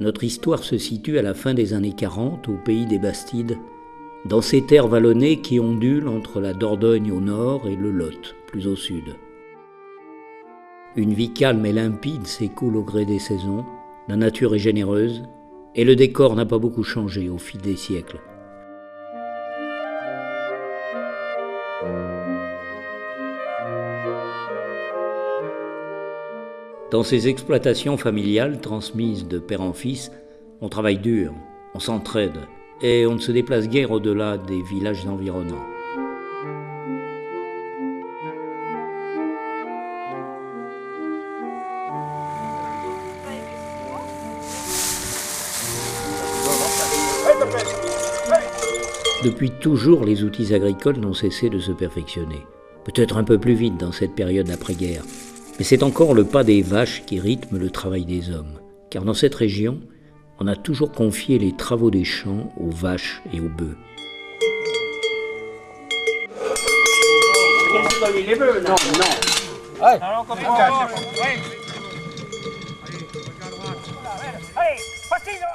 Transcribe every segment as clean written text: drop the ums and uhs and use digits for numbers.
Notre histoire se situe à la fin des années 40 au pays des Bastides, dans ces terres vallonnées qui ondulent entre la Dordogne au nord et le Lot, plus au sud. Une vie calme et limpide s'écoule au gré des saisons, la nature est généreuse et le décor n'a pas beaucoup changé au fil des siècles. Dans ces exploitations familiales transmises de père en fils, on travaille dur, on s'entraide et on ne se déplace guère au-delà des villages environnants. Depuis toujours, les outils agricoles n'ont cessé de se perfectionner. Peut-être un peu plus vite dans cette période d'après-guerre. Mais c'est encore le pas des vaches qui rythme le travail des hommes. Car dans cette région, on a toujours confié les travaux des champs aux vaches et aux bœufs.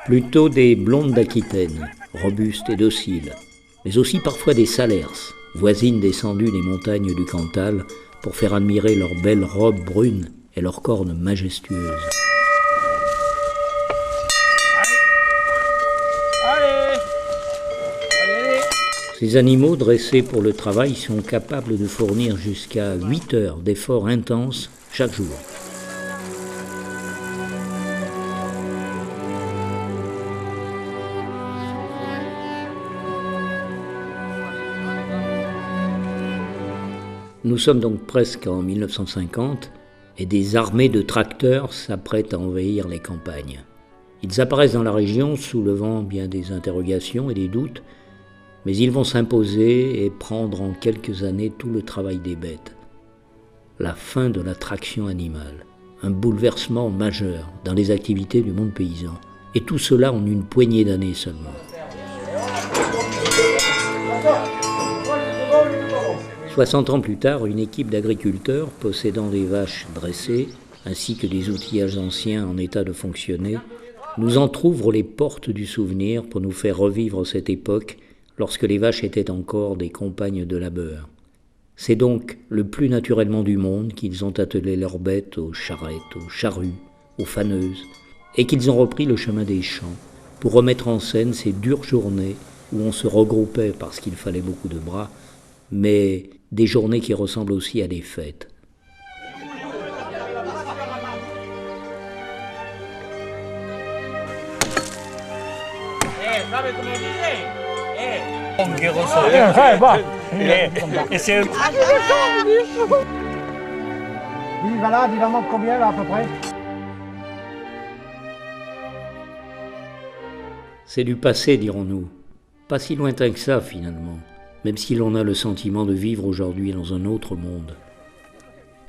Plutôt des blondes d'Aquitaine, robustes et dociles, mais aussi parfois des salers, voisines descendues des montagnes du Cantal, pour faire admirer leurs belles robes brunes et leurs cornes majestueuses. Ces animaux dressés pour le travail sont capables de fournir jusqu'à 8 heures d'efforts intenses chaque jour. Nous sommes donc presque en 1950 et des armées de tracteurs s'apprêtent à envahir les campagnes. Ils apparaissent dans la région soulevant bien des interrogations et des doutes, mais ils vont s'imposer et prendre en quelques années tout le travail des bêtes. La fin de la traction animale, un bouleversement majeur dans les activités du monde paysan, et tout cela en une poignée d'années seulement. 60 ans plus tard, une équipe d'agriculteurs possédant des vaches dressées, ainsi que des outillages anciens en état de fonctionner, nous entr'ouvrent les portes du souvenir pour nous faire revivre cette époque lorsque les vaches étaient encore des compagnes de labeur. C'est donc le plus naturellement du monde qu'ils ont attelé leurs bêtes aux charrettes, aux charrues, aux faneuses, et qu'ils ont repris le chemin des champs pour remettre en scène ces dures journées où on se regroupait parce qu'il fallait beaucoup de bras, mais des journées qui ressemblent aussi à des fêtes. Voilà, il en manque combien là à peu près? C'est du passé, dirons-nous. Pas si lointain que ça, finalement, même si l'on a le sentiment de vivre aujourd'hui dans un autre monde.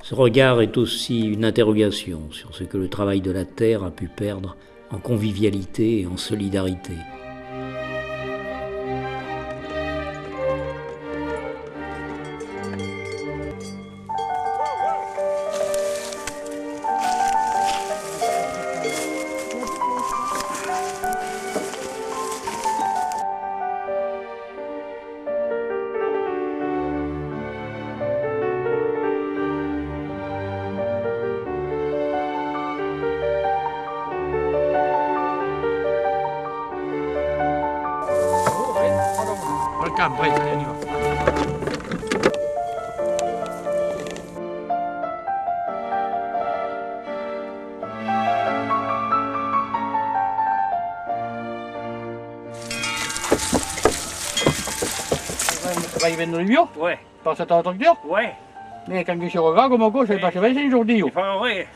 Ce regard est aussi une interrogation sur ce que le travail de la terre a pu perdre en convivialité et en solidarité. Allez, on y va. Va y vendre le bio? Ouais. Par cet tracteur? Ouais. Mais quand je regarde, comme quoi, c'est passé 25 jours d'hier. Pas vrai.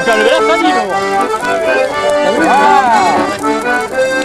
Tu as levé la famille, non? Ah!